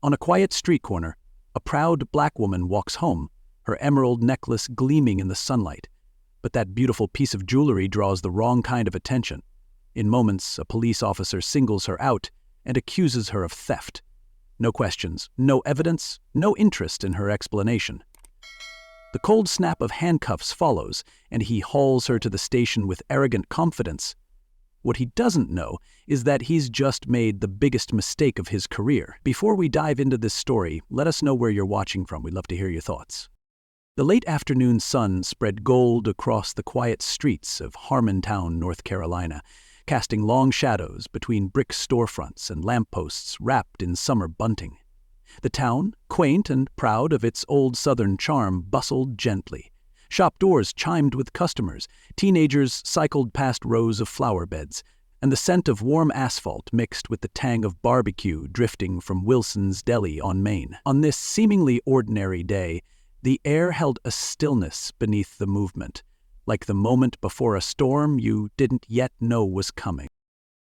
On a quiet street corner, a proud black woman walks home, her emerald necklace gleaming in the sunlight. But that beautiful piece of jewelry draws the wrong kind of attention. In moments, a police officer singles her out and accuses her of theft. No questions, no evidence, no interest in her explanation. The cold snap of handcuffs follows, and he hauls her to the station with arrogant confidence. What he doesn't know is that he's just made the biggest mistake of his career. Before we dive into this story, let us know where you're watching from. We'd love to hear your thoughts. The late afternoon sun spread gold across the quiet streets of Harmontown, North Carolina, casting long shadows between brick storefronts and lampposts wrapped in summer bunting. The town, quaint and proud of its old southern charm, bustled gently. Shop doors chimed with customers, teenagers cycled past rows of flower beds, and the scent of warm asphalt mixed with the tang of barbecue drifting from Wilson's Deli on Main. On this seemingly ordinary day, the air held a stillness beneath the movement, like the moment before a storm you didn't yet know was coming.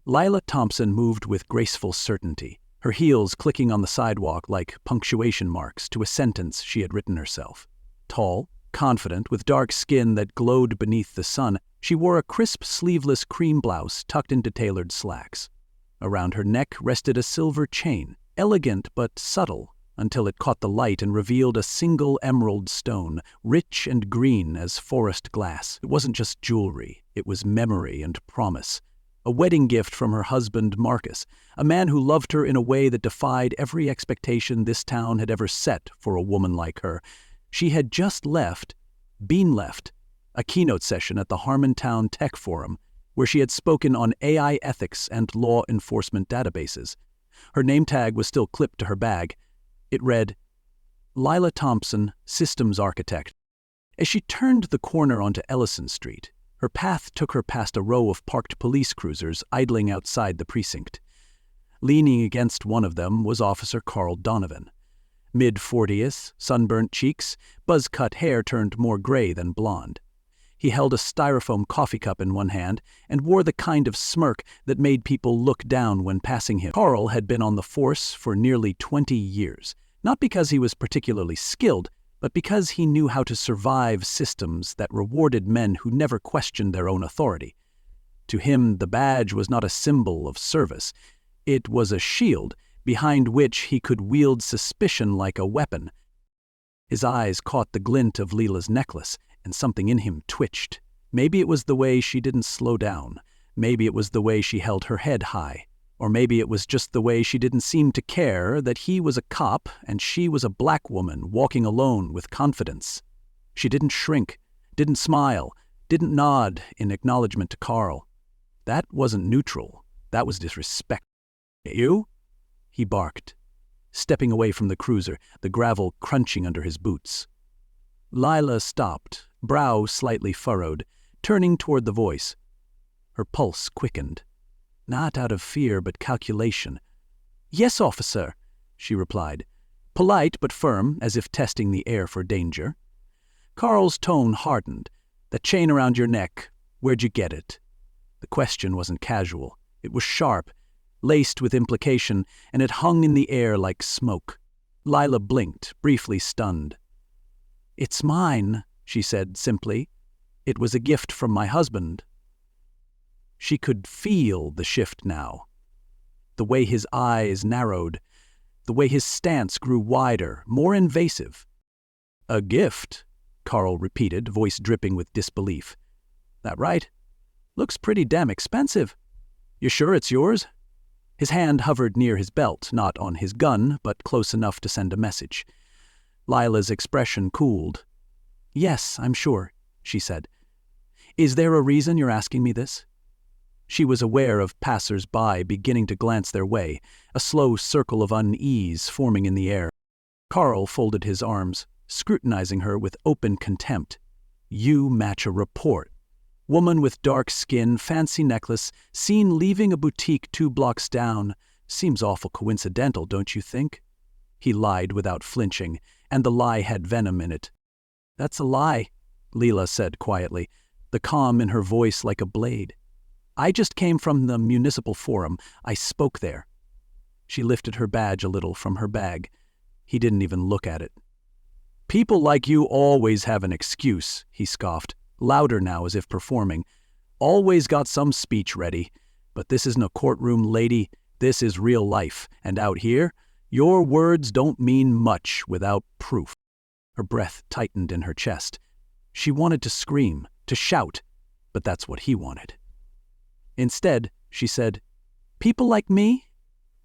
Lila Thompson moved with graceful certainty, her heels clicking on the sidewalk like punctuation marks to a sentence she had written herself. Tall, confident, with dark skin that glowed beneath the sun, she wore a crisp, sleeveless cream blouse tucked into tailored slacks. Around her neck rested a silver chain, elegant but subtle, until it caught the light and revealed a single emerald stone, rich and green as forest glass. It wasn't just jewelry, it was memory and promise. A wedding gift from her husband, Marcus, a man who loved her in a way that defied every expectation this town had ever set for a woman like her. She had just been left, a keynote session at the Harmontown Tech Forum, where she had spoken on AI ethics and law enforcement databases. Her name tag was still clipped to her bag. It read, Lila Thompson, Systems Architect. As she turned the corner onto Ellison Street, her path took her past a row of parked police cruisers idling outside the precinct. Leaning against one of them was Officer Carl Donovan. Mid-40s, sunburnt cheeks, buzz-cut hair turned more gray than blonde. He held a styrofoam coffee cup in one hand and wore the kind of smirk that made people look down when passing him. Carl had been on the force for nearly 20 years, not because he was particularly skilled, but because he knew how to survive systems that rewarded men who never questioned their own authority. To him, the badge was not a symbol of service. It was a shield behind which he could wield suspicion like a weapon. His eyes caught the glint of Lila's necklace, and something in him twitched. Maybe it was the way she didn't slow down. Maybe it was the way she held her head high. Or maybe it was just the way she didn't seem to care that he was a cop and she was a black woman walking alone with confidence. She didn't shrink, didn't smile, didn't nod in acknowledgement to Carl. That wasn't neutral. That was disrespect. You? He barked, stepping away from the cruiser, the gravel crunching under his boots. Lila stopped, brow slightly furrowed, turning toward the voice. Her pulse quickened. Not out of fear, but calculation. Yes, officer, she replied, polite but firm, as if testing the air for danger. Carl's tone hardened. That chain around your neck, where'd you get it? The question wasn't casual. It was sharp, laced with implication, and it hung in the air like smoke. Lila blinked, briefly stunned. It's mine, she said simply. It was a gift from my husband. She could feel the shift now. The way his eyes narrowed, the way his stance grew wider, more invasive. A gift, Carl repeated, voice dripping with disbelief. That right? Looks pretty damn expensive. You sure it's yours? His hand hovered near his belt, not on his gun, but close enough to send a message. Lila's expression cooled. Yes, I'm sure, she said. Is there a reason you're asking me this? She was aware of passers-by beginning to glance their way, a slow circle of unease forming in the air. Carl folded his arms, scrutinizing her with open contempt. You match a report. Woman with dark skin, fancy necklace, seen leaving a boutique 2 blocks down. Seems awful coincidental, don't you think? He lied without flinching, and the lie had venom in it. That's a lie, Lila said quietly, the calm in her voice like a blade. I just came from the municipal forum. I spoke there. She lifted her badge a little from her bag. He didn't even look at it. "People like you always have an excuse," he scoffed, louder now as if performing. "Always got some speech ready. But this isn't a courtroom, lady. This is real life. And out here, your words don't mean much without proof." Her breath tightened in her chest. She wanted to scream, to shout, but that's what he wanted. Instead, she said, "People like me?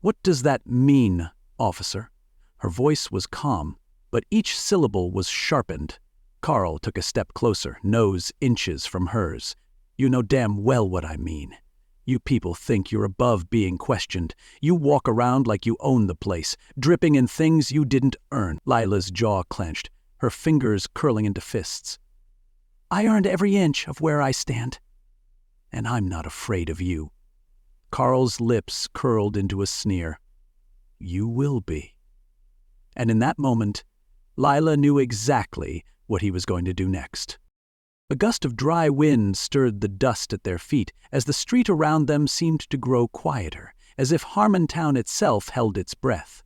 What does that mean, officer?" Her voice was calm, but each syllable was sharpened. Carl took a step closer, nose inches from hers. "You know damn well what I mean. You people think you're above being questioned. You walk around like you own the place, dripping in things you didn't earn." Lila's jaw clenched, her fingers curling into fists. "I earned every inch of where I stand. And I'm not afraid of you." Carl's lips curled into a sneer. "You will be." And in that moment, Lila knew exactly what he was going to do next. A gust of dry wind stirred the dust at their feet as the street around them seemed to grow quieter, as if Harmontown itself held its breath.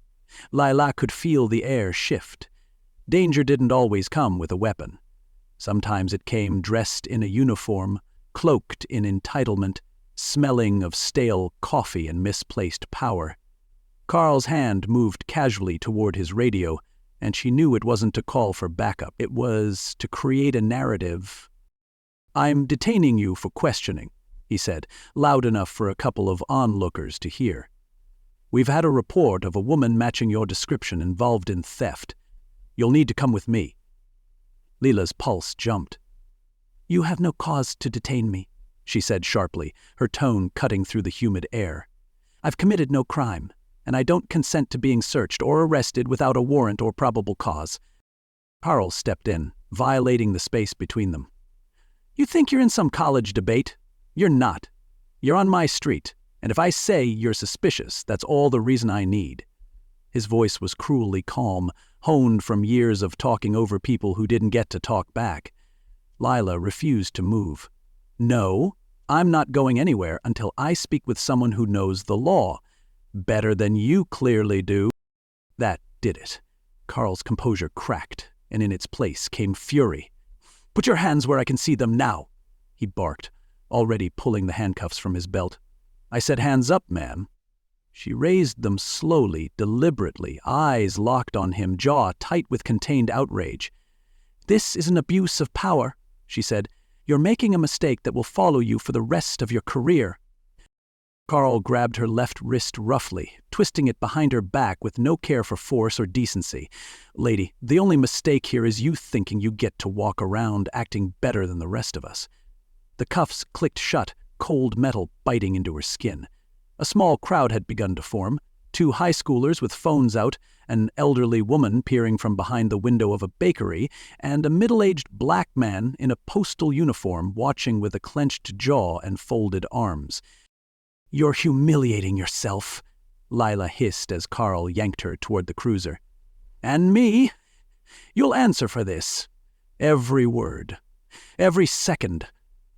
Lila could feel the air shift. Danger didn't always come with a weapon. Sometimes it came dressed in a uniform, cloaked in entitlement, smelling of stale coffee and misplaced power. Carl's hand moved casually toward his radio, and she knew it wasn't to call for backup. It was to create a narrative. "I'm detaining you for questioning," he said, loud enough for a couple of onlookers to hear. "We've had a report of a woman matching your description involved in theft. You'll need to come with me." Lila's pulse jumped. "You have no cause to detain me," she said sharply, her tone cutting through the humid air. "I've committed no crime, and I don't consent to being searched or arrested without a warrant or probable cause." Carl stepped in, violating the space between them. "You think you're in some college debate? You're not. You're on my street, and if I say you're suspicious, that's all the reason I need." His voice was cruelly calm, honed from years of talking over people who didn't get to talk back. Lila refused to move. "No, I'm not going anywhere until I speak with someone who knows the law. Better than you clearly do." That did it. Carl's composure cracked, and in its place came fury. "Put your hands where I can see them now," he barked, already pulling the handcuffs from his belt. "I said hands up, ma'am." She raised them slowly, deliberately, eyes locked on him, jaw tight with contained outrage. "This is an abuse of power," she said. "You're making a mistake that will follow you for the rest of your career." Carl grabbed her left wrist roughly, twisting it behind her back with no care for force or decency. "Lady, the only mistake here is you thinking you get to walk around acting better than the rest of us." The cuffs clicked shut, cold metal biting into her skin. A small crowd had begun to form, 2 high schoolers with phones out, an elderly woman peering from behind the window of a bakery, and a middle-aged black man in a postal uniform watching with a clenched jaw and folded arms. "You're humiliating yourself," Lila hissed as Carl yanked her toward the cruiser. "And me? You'll answer for this. Every word. Every second."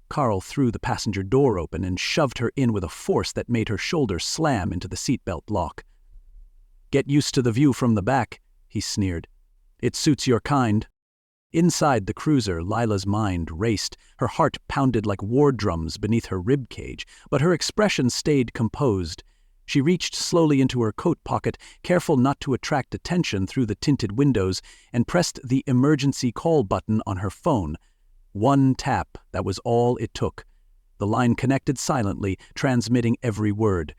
Carl threw the passenger door open and shoved her in with a force that made her shoulder slam into the seatbelt lock. "Get used to the view from the back," he sneered. "It suits your kind." Inside the cruiser, Lila's mind raced. Her heart pounded like war drums beneath her rib cage, but her expression stayed composed. She reached slowly into her coat pocket, careful not to attract attention through the tinted windows, and pressed the emergency call button on her phone. 1 tap, that was all it took. The line connected silently, transmitting every word.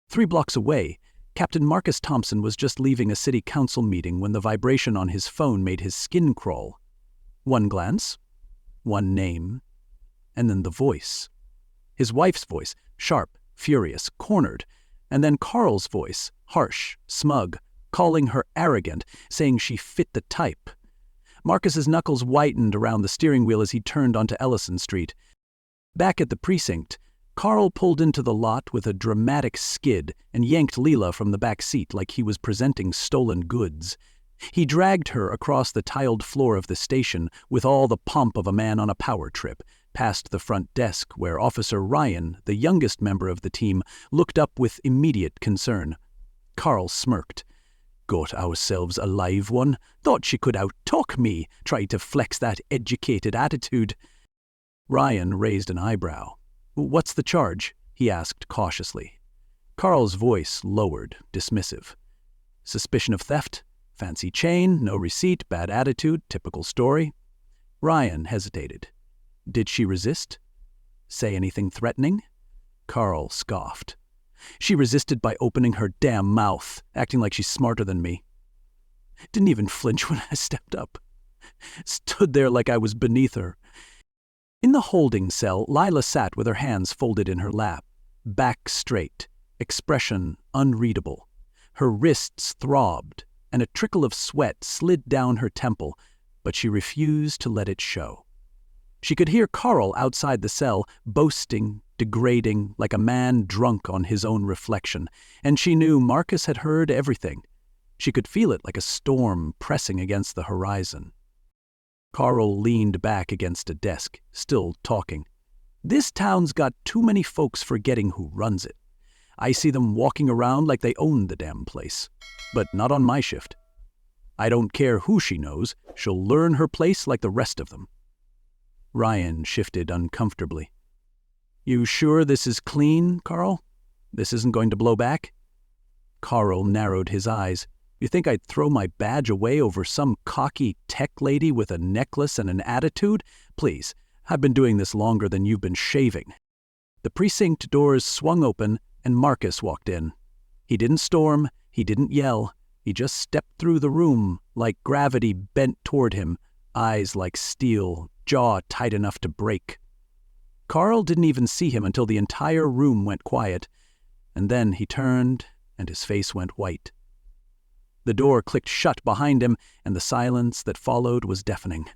3 blocks away, Captain Marcus Thompson was just leaving a city council meeting when the vibration on his phone made his skin crawl. 1 glance, 1 name, and then the voice. His wife's voice, sharp, furious, cornered, and then Carl's voice, harsh, smug, calling her arrogant, saying she fit the type. Marcus's knuckles whitened around the steering wheel as he turned onto Ellison Street. Back at the precinct, Carl pulled into the lot with a dramatic skid and yanked Lila from the back seat like he was presenting stolen goods. He dragged her across the tiled floor of the station with all the pomp of a man on a power trip, past the front desk where Officer Ryan, the youngest member of the team, looked up with immediate concern. Carl smirked. Got ourselves a live one. Thought she could out-talk me. Tried to flex that educated attitude. Ryan raised an eyebrow. What's the charge? He asked cautiously. Carl's voice lowered, dismissive. Suspicion of theft? Fancy chain, no receipt, bad attitude, typical story. Ryan hesitated. Did she resist? Say anything threatening? Carl scoffed. She resisted by opening her damn mouth, acting like she's smarter than me. Didn't even flinch when I stepped up. Stood there like I was beneath her. In the holding cell, Lila sat with her hands folded in her lap, back straight, expression unreadable. Her wrists throbbed, and a trickle of sweat slid down her temple, but she refused to let it show. She could hear Carl outside the cell, boasting, degrading, like a man drunk on his own reflection, and she knew Marcus had heard everything. She could feel it like a storm pressing against the horizon. Carl leaned back against a desk, still talking. This town's got too many folks forgetting who runs it. I see them walking around like they own the damn place. But not on my shift. I don't care who she knows, she'll learn her place like the rest of them. Ryan shifted uncomfortably. You sure this is clean, Carl? This isn't going to blow back? Carl narrowed his eyes. You think I'd throw my badge away over some cocky tech lady with a necklace and an attitude? Please, I've been doing this longer than you've been shaving. The precinct doors swung open and Marcus walked in. He didn't storm, he didn't yell. He just stepped through the room like gravity bent toward him, eyes like steel, jaw tight enough to break. Carl didn't even see him until the entire room went quiet, and then he turned and his face went white. The door clicked shut behind him, and the silence that followed was deafening.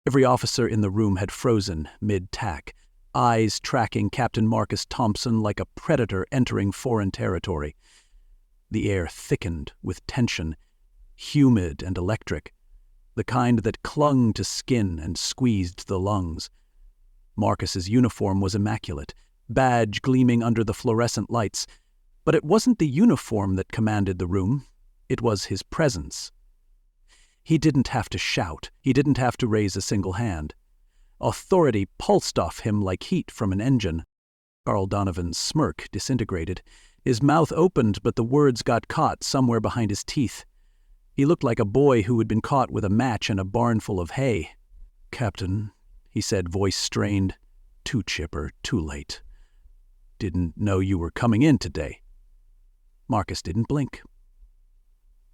Every officer in the room had frozen mid-tack, eyes tracking Captain Marcus Thompson like a predator entering foreign territory. The air thickened with tension, humid and electric, the kind that clung to skin and squeezed the lungs. Marcus's uniform was immaculate, badge gleaming under the fluorescent lights, but it wasn't the uniform that commanded the room. It was his presence. He didn't have to shout. He didn't have to raise a single hand. Authority pulsed off him like heat from an engine. Carl Donovan's smirk disintegrated. His mouth opened, but the words got caught somewhere behind his teeth. He looked like a boy who had been caught with a match in a barn full of hay. Captain, he said, voice strained. Too chipper, too late. Didn't know you were coming in today. Marcus didn't blink.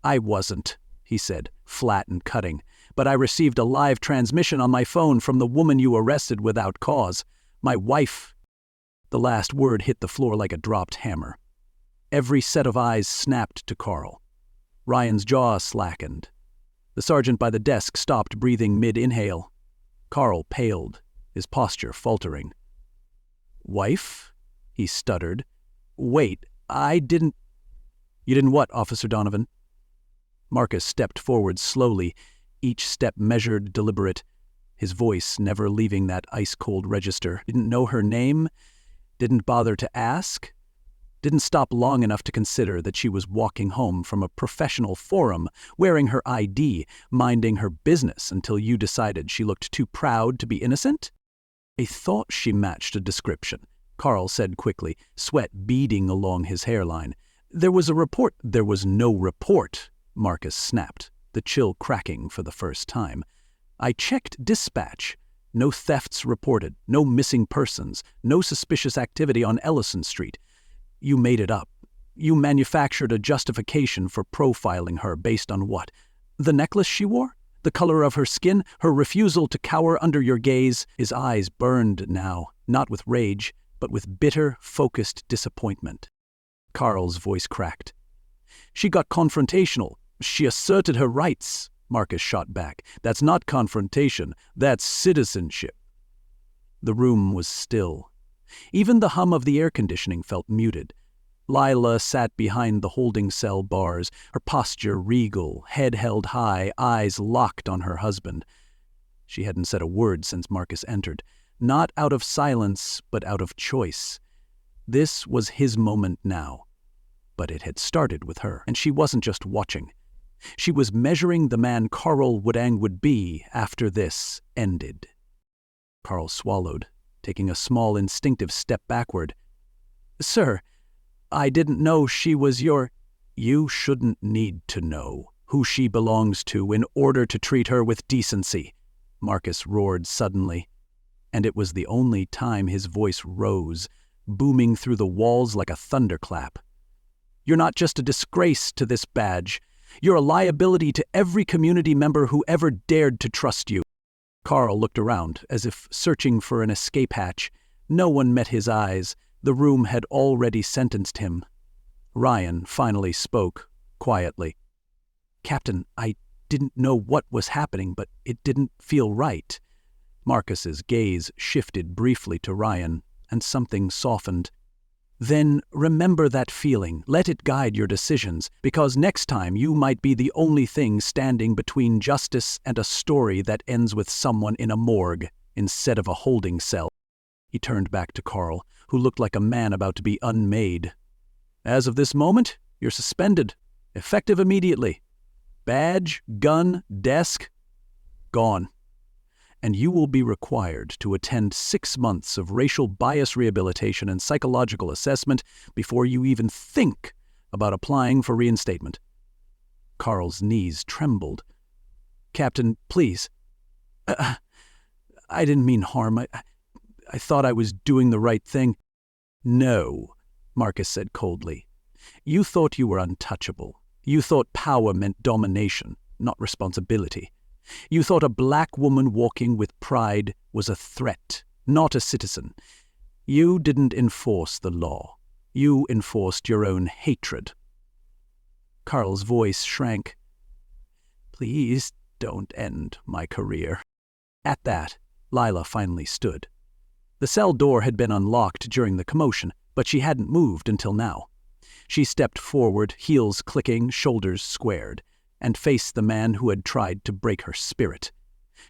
I wasn't, he said, flat and cutting, but I received a live transmission on my phone from the woman you arrested without cause. My wife. The last word hit the floor like a dropped hammer. Every set of eyes snapped to Carl. Ryan's jaw slackened. The sergeant by the desk stopped breathing mid-inhale. Carl paled, his posture faltering. Wife? He stuttered. Wait, I didn't... You didn't what, Officer Donovan? Marcus stepped forward slowly, each step measured, deliberate, his voice never leaving that ice-cold register. Didn't know her name, didn't bother to ask, didn't stop long enough to consider that she was walking home from a professional forum, wearing her ID, minding her business until you decided she looked too proud to be innocent? I thought she matched a description, Carl said quickly, sweat beading along his hairline. There was a report. There was no report, Marcus snapped, the chill cracking for the first time. I checked dispatch. No thefts reported, no missing persons, no suspicious activity on Ellison Street. You made it up. You manufactured a justification for profiling her based on what? The necklace she wore? The color of her skin? Her refusal to cower under your gaze? His eyes burned now, not with rage, but with bitter, focused disappointment. Carl's voice cracked. She got confrontational. She asserted her rights, Marcus shot back. That's not confrontation. That's citizenship. The room was still. Even the hum of the air conditioning felt muted. Lila sat behind the holding cell bars, her posture regal, head held high, eyes locked on her husband. She hadn't said a word since Marcus entered, not out of silence, but out of choice. This was his moment now. But it had started with her, and she wasn't just watching. She was measuring the man Carl Woodang would be after this ended. Carl swallowed, taking a small instinctive step backward. "Sir, I didn't know she was your—" "You shouldn't need to know who she belongs to in order to treat her with decency," Marcus roared suddenly. And it was the only time his voice rose, booming through the walls like a thunderclap. "You're not just a disgrace to this badge. You're a liability to every community member who ever dared to trust you." Carl looked around, as if searching for an escape hatch. No one met his eyes. The room had already sentenced him. Ryan finally spoke, quietly. "Captain, I didn't know what was happening, but it didn't feel right." Marcus's gaze shifted briefly to Ryan, and something softened. "Then remember that feeling. Let it guide your decisions, because next time you might be the only thing standing between justice and a story that ends with someone in a morgue instead of a holding cell." He turned back to Carl, who looked like a man about to be unmade. "As of this moment, you're suspended, effective immediately. Badge, gun, desk, gone. And you will be required to attend 6 months of racial bias rehabilitation and psychological assessment before you even think about applying for reinstatement." Carl's knees trembled. "Captain, please. I didn't mean harm. I thought I was doing the right thing." "No," Marcus said coldly. "You thought you were untouchable. You thought power meant domination, not responsibility. You thought a black woman walking with pride was a threat, not a citizen. You didn't enforce the law. You enforced your own hatred." Carl's voice shrank. "Please don't end my career." At that, Lila finally stood. The cell door had been unlocked during the commotion, but she hadn't moved until now. She stepped forward, heels clicking, shoulders squared, and faced the man who had tried to break her spirit.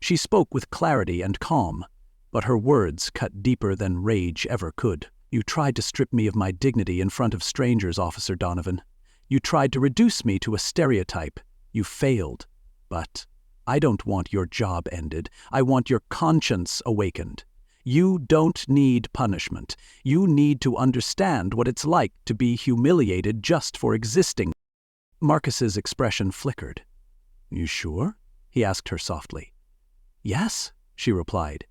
She spoke with clarity and calm, but her words cut deeper than rage ever could. "You tried to strip me of my dignity in front of strangers, Officer Donovan. You tried to reduce me to a stereotype. You failed. But I don't want your job ended. I want your conscience awakened. You don't need punishment. You need to understand what it's like to be humiliated just for existing." Marcus's expression flickered. "You sure?" he asked her softly. "Yes," she replied.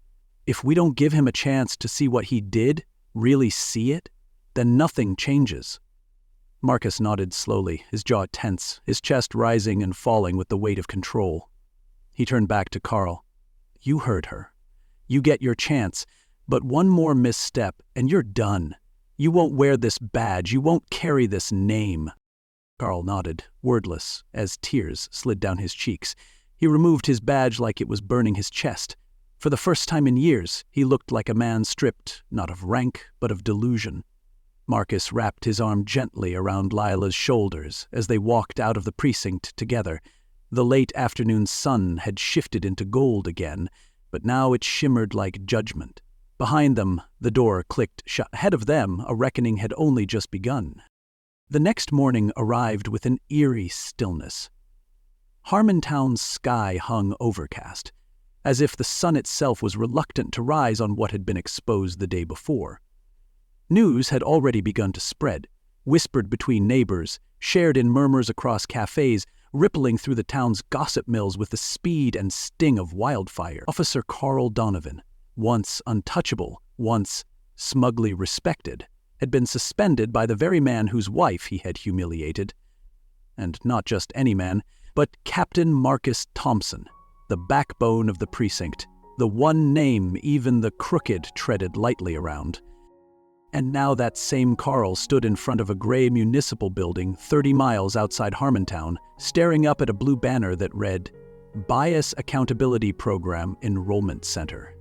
"If we don't give him a chance to see what he did, really see it, then nothing changes." Marcus nodded slowly, his jaw tense, his chest rising and falling with the weight of control. He turned back to Carl. "You heard her. You get your chance, but one more misstep and you're done. You won't wear this badge. You won't carry this name." Carl nodded, wordless, as tears slid down his cheeks. He removed his badge like it was burning his chest. For the first time in years, he looked like a man stripped, not of rank, but of delusion. Marcus wrapped his arm gently around Lila's shoulders as they walked out of the precinct together. The late afternoon sun had shifted into gold again, but now it shimmered like judgment. Behind them, the door clicked shut. Ahead of them, a reckoning had only just begun. The next morning arrived with an eerie stillness. Harmontown's sky hung overcast, as if the sun itself was reluctant to rise on what had been exposed the day before. News had already begun to spread, whispered between neighbors, shared in murmurs across cafes, rippling through the town's gossip mills with the speed and sting of wildfire. Officer Carl Donovan, once untouchable, once smugly respected, had been suspended by the very man whose wife he had humiliated. And not just any man, but Captain Marcus Thompson, the backbone of the precinct, the one name even the crooked treaded lightly around. And now that same Carl stood in front of a gray municipal building 30 miles outside Harmontown, staring up at a blue banner that read, "Bias Accountability Program Enrollment Center."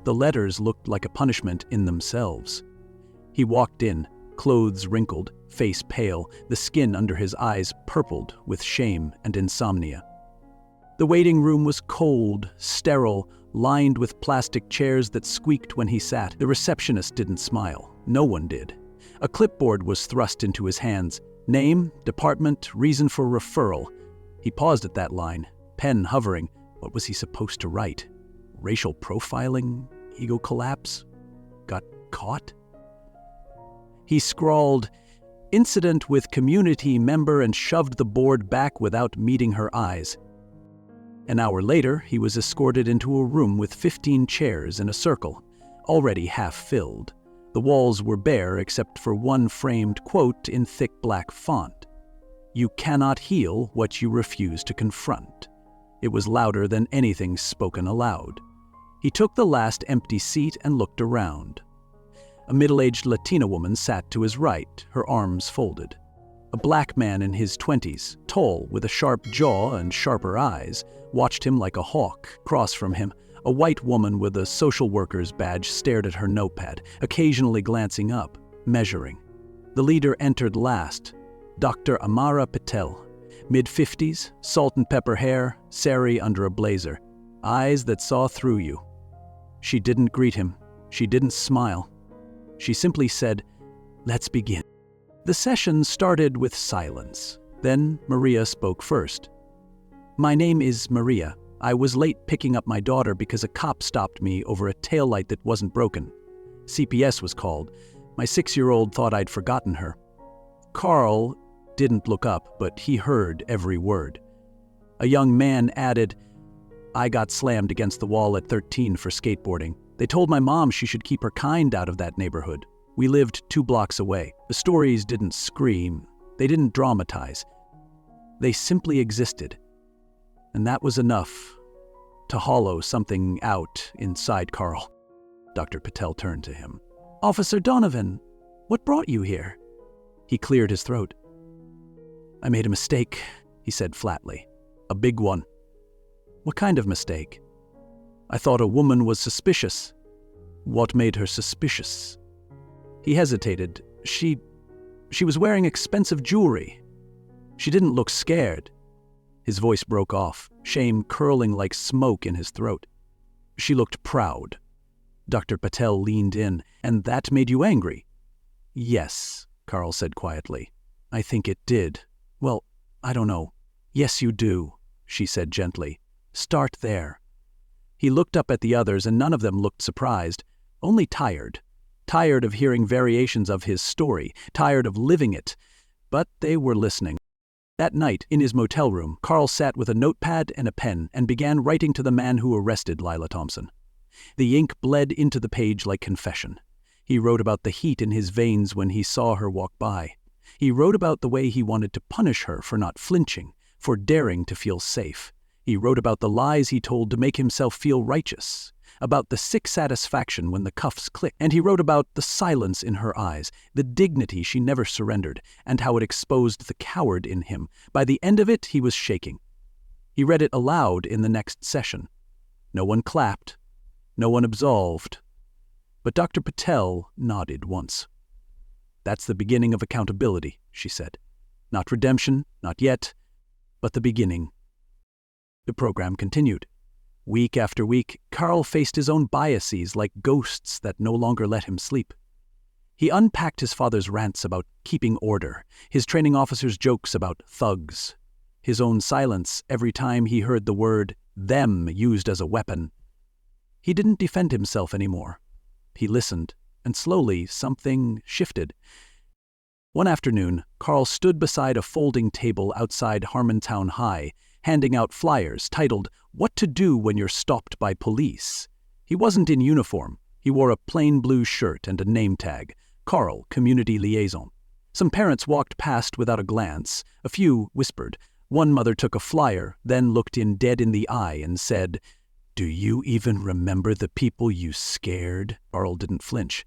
The letters looked like a punishment in themselves. He walked in, clothes wrinkled, face pale, the skin under his eyes purpled with shame and insomnia. The waiting room was cold, sterile, lined with plastic chairs that squeaked when he sat. The receptionist didn't smile. No one did. A clipboard was thrust into his hands. Name, department, reason for referral. He paused at that line, pen hovering. What was he supposed to write? Racial profiling? Ego collapse? Got caught? He scrawled, "Incident with community member," and shoved the board back without meeting her eyes. An hour later, he was escorted into a room with 15 chairs in a circle, already half filled. The walls were bare except for one framed quote in thick black font. "You cannot heal what you refuse to confront." It was louder than anything spoken aloud. He took the last empty seat and looked around. A middle-aged Latina woman sat to his right, her arms folded. A black man in his 20s, tall, with a sharp jaw and sharper eyes, watched him like a hawk. Across from him, a white woman with a social worker's badge stared at her notepad, occasionally glancing up, measuring. The leader entered last, Dr. Amara Patel, mid-50s, salt and pepper hair, sari under a blazer, eyes that saw through you. She didn't greet him. She didn't smile. She simply said, "Let's begin." The session started with silence. Then Maria spoke first. "My name is Maria. I was late picking up my daughter because a cop stopped me over a taillight that wasn't broken. CPS was called. My 6-year-old thought I'd forgotten her." Carl didn't look up, but he heard every word. A young man added, "I got slammed against the wall at 13 for skateboarding. They told my mom she should keep her kind out of that neighborhood. We lived 2 blocks away. The stories didn't scream. They didn't dramatize. They simply existed. And that was enough to hollow something out inside Carl." Dr. Patel turned to him. "Officer Donovan, what brought you here?" He cleared his throat. "I made a mistake," he said flatly. "A big one." "What kind of mistake?" "I thought a woman was suspicious." "What made her suspicious?" He hesitated. She was wearing expensive jewelry. She didn't look scared." His voice broke off, shame curling like smoke in his throat. "She looked proud." Dr. Patel leaned in. "And that made you angry?" "Yes," Carl said quietly. "I think it did. Well, I don't know." "Yes, you do," she said gently. "Start there." He looked up at the others, and none of them looked surprised, only tired. Tired of hearing variations of his story, tired of living it. But they were listening. That night, in his motel room, Carl sat with a notepad and a pen and began writing to the man who arrested Lila Thompson. The ink bled into the page like confession. He wrote about the heat in his veins when he saw her walk by. He wrote about the way he wanted to punish her for not flinching, for daring to feel safe. He wrote about the lies he told to make himself feel righteous, about the sick satisfaction when the cuffs clicked, and he wrote about the silence in her eyes, the dignity she never surrendered, and how it exposed the coward in him. By the end of it, he was shaking. He read it aloud in the next session. No one clapped. No one absolved. But Dr. Patel nodded once. "That's the beginning of accountability," she said. "Not redemption, not yet, but the beginning." The program continued. Week after week, Carl faced his own biases like ghosts that no longer let him sleep. He unpacked his father's rants about keeping order, his training officer's jokes about thugs, his own silence every time he heard the word "them" used as a weapon. He didn't defend himself anymore. He listened, and slowly something shifted. One afternoon, Carl stood beside a folding table outside Harmontown High, handing out flyers titled, "What to Do When You're Stopped by Police." He wasn't in uniform. He wore a plain blue shirt and a name tag, Carl, Community Liaison. Some parents walked past without a glance. A few whispered. One mother took a flyer, then looked in dead in the eye and said, "Do you even remember the people you scared?" Carl didn't flinch.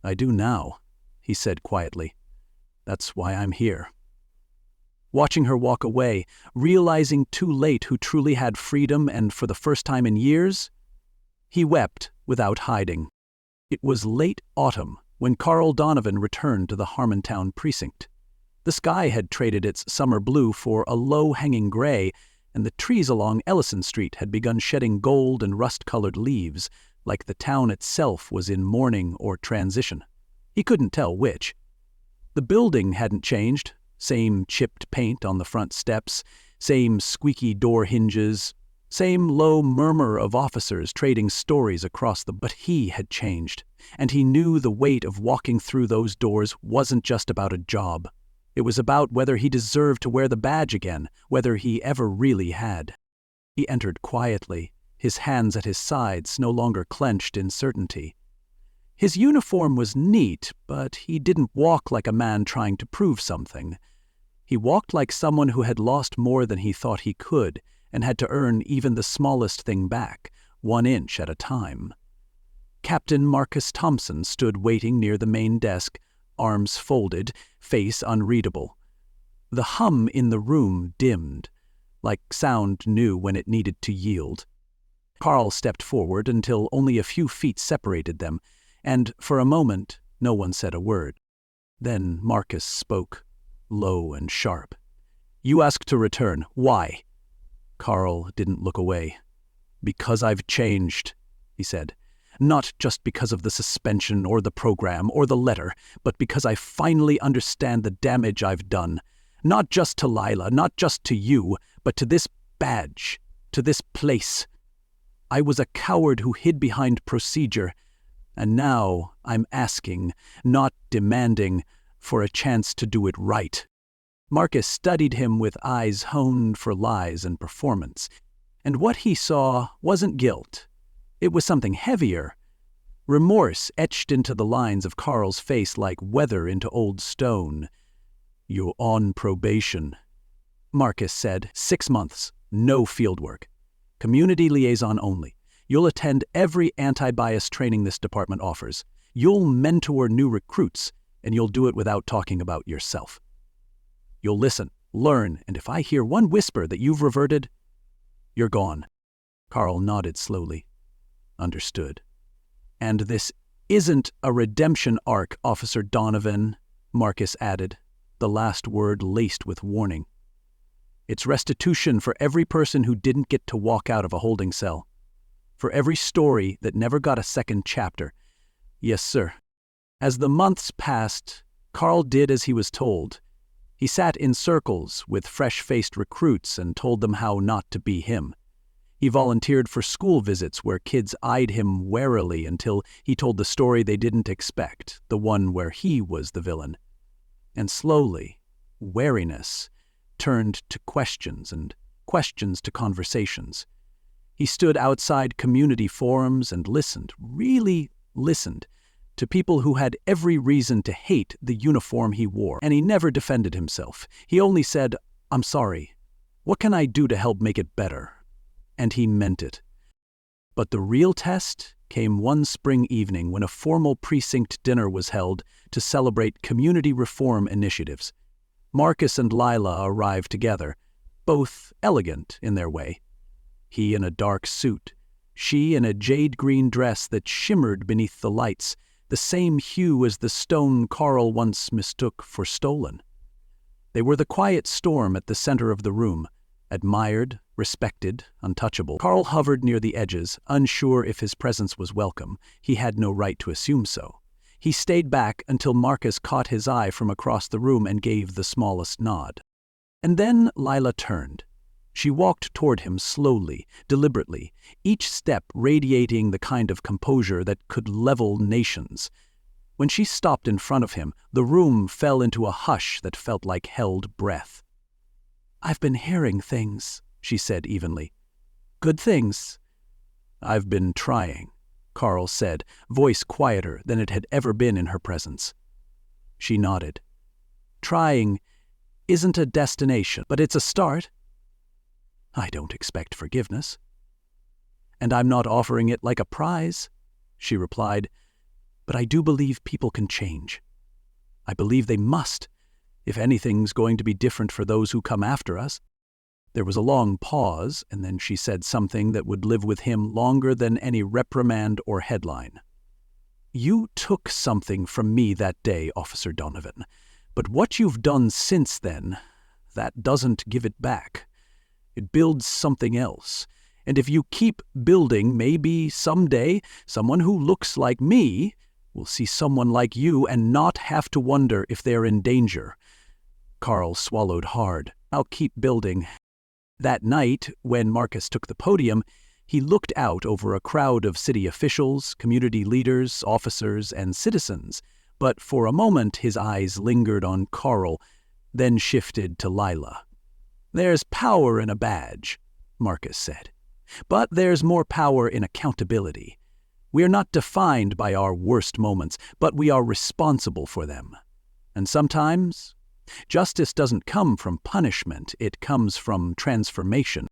"I do now," he said quietly. "That's why I'm here." Watching her walk away, realizing too late who truly had freedom and for the first time in years, he wept without hiding. It was late autumn when Carl Donovan returned to the Harmontown precinct. The sky had traded its summer blue for a low-hanging gray, and the trees along Ellison Street had begun shedding gold and rust-colored leaves, like the town itself was in mourning or transition. He couldn't tell which. The building hadn't changed. Same chipped paint on the front steps, same squeaky door hinges, same low murmur of officers trading stories across But he had changed, and he knew the weight of walking through those doors wasn't just about a job. It was about whether he deserved to wear the badge again, whether he ever really had. He entered quietly, his hands at his sides no longer clenched in certainty. His uniform was neat, but he didn't walk like a man trying to prove something. He walked like someone who had lost more than he thought he could and had to earn even the smallest thing back, 1 inch at a time. Captain Marcus Thompson stood waiting near the main desk, arms folded, face unreadable. The hum in the room dimmed, like sound knew when it needed to yield. Carl stepped forward until only a few feet separated them, and for a moment no one said a word. Then Marcus spoke, low and sharp. "You asked to return. Why?" Carl didn't look away. "Because I've changed," he said. "Not just because of the suspension or the program or the letter, but because I finally understand the damage I've done. Not just to Lila, not just to you, but to this badge, to this place. I was a coward who hid behind procedure, and now I'm asking, not demanding, for a chance to do it right." Marcus studied him with eyes honed for lies and performance, and what he saw wasn't guilt. It was something heavier. Remorse etched into the lines of Carl's face like weather into old stone. "You're on probation," Marcus said. 6 months, no fieldwork. Community liaison only. You'll attend every anti-bias training this department offers. You'll mentor new recruits, and you'll do it without talking about yourself. You'll listen, learn, and if I hear one whisper that you've reverted, you're gone. Carl nodded slowly. Understood. "And this isn't a redemption arc, Officer Donovan," Marcus added, the last word laced with warning. "It's restitution for every person who didn't get to walk out of a holding cell. For every story that never got a second chapter. Yes, sir." As the months passed, Carl did as he was told. He sat in circles with fresh-faced recruits and told them how not to be him. He volunteered for school visits where kids eyed him warily until he told the story they didn't expect, the one where he was the villain. And slowly, wariness turned to questions and questions to conversations. He stood outside community forums and listened, really listened, to people who had every reason to hate the uniform he wore. And he never defended himself. He only said, "I'm sorry. What can I do to help make it better?" And he meant it. But the real test came one spring evening when a formal precinct dinner was held to celebrate community reform initiatives. Marcus and Lila arrived together, both elegant in their way. He in a dark suit, she in a jade-green dress that shimmered beneath the lights, the same hue as the stone Carl once mistook for stolen. They were the quiet storm at the center of the room, admired, respected, untouchable. Carl hovered near the edges, unsure if his presence was welcome. He had no right to assume so. He stayed back until Marcus caught his eye from across the room and gave the smallest nod. And then Lila turned. She walked toward him slowly, deliberately, each step radiating the kind of composure that could level nations. When she stopped in front of him, the room fell into a hush that felt like held breath. "I've been hearing things," she said evenly. "Good things." "I've been trying," Carl said, voice quieter than it had ever been in her presence. She nodded. "Trying isn't a destination, but it's a start." "I don't expect forgiveness." "And I'm not offering it like a prize," she replied, "but I do believe people can change. I believe they must, if anything's going to be different for those who come after us." There was a long pause, and then she said something that would live with him longer than any reprimand or headline. "You took something from me that day, Officer Donovan, but what you've done since then, that doesn't give it back. It builds something else. And if you keep building, maybe someday someone who looks like me will see someone like you and not have to wonder if they're in danger. Carl swallowed hard. I'll keep building. That night, when Marcus took the podium, he looked out over a crowd of city officials, community leaders, officers, and citizens. But for a moment his eyes lingered on Carl, then shifted to Lila. "There's power in a badge," Marcus said. "But there's more power in accountability. We are not defined by our worst moments, but we are responsible for them. And sometimes, justice doesn't come from punishment, it comes from transformation."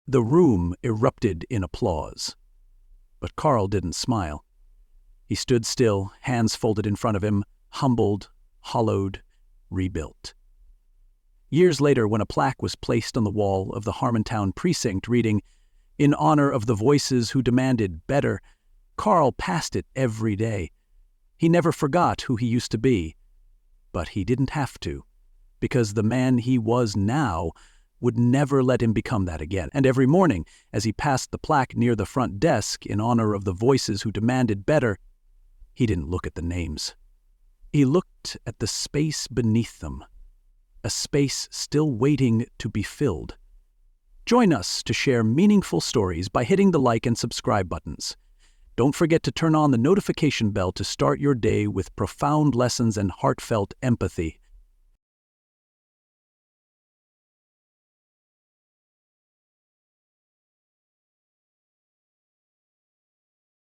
The room erupted in applause. But Carl didn't smile. He stood still, hands folded in front of him, humbled, hollowed, rebuilt. Years later, when a plaque was placed on the wall of the Harmontown precinct reading, "In honor of the voices who demanded better," Carl passed it every day. He never forgot who he used to be. But he didn't have to, because the man he was now would never let him become that again. And every morning, as he passed the plaque near the front desk in honor of the voices who demanded better, he didn't look at the names. He looked at the space beneath them, a space still waiting to be filled. Join us to share meaningful stories by hitting the like and subscribe buttons. Don't forget to turn on the notification bell to start your day with profound lessons and heartfelt empathy.